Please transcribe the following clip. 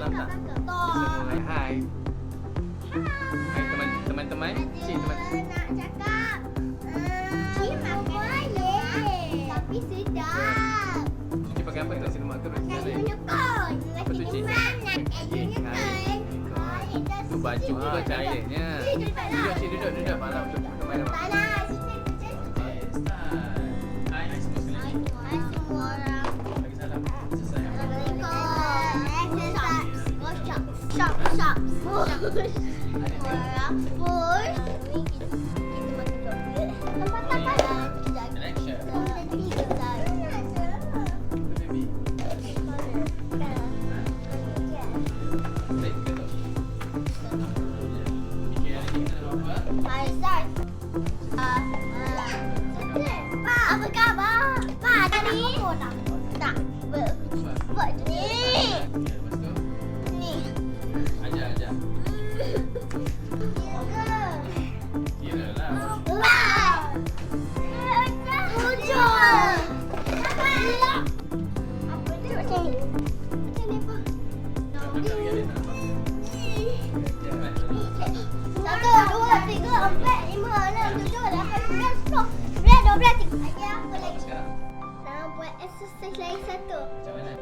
salam tak? Semua hai. Hai teman-teman. Cik teman-teman. Nak cakap Cik boleh tapi sedap. Cik pakai apa? Nasi lemak ke berarti? Nasi unicorn. Apa tu cik? Nasi unicorn. Tu baju ke cantiknya. Duduk cik, duduk. Malam tu main apa? Panas. Okey, start. Hai semua sekali. Hai semua orang. Bagi salam. Selesai. Shop. Orang push. Kita makan coklat. Tempat apa? Selection. Baby. Baik ke tak? Fikir hari ni kita nak apa? Apa khabar? Pak tadi? Tak. Buat ni. Lepas tu? Ni. Ajar. Kira lah. Wow. Hujung. Apa dia macam ni? Macam ni apa? Dekat lagi ada tak? Jangan. 1, 2, 3, 4, 5, 6, 7, 8, 9, 10, 11, 12, 13. Ada apa lagi? Sekarang. Nak buat exercise lagi satu. Macam mana?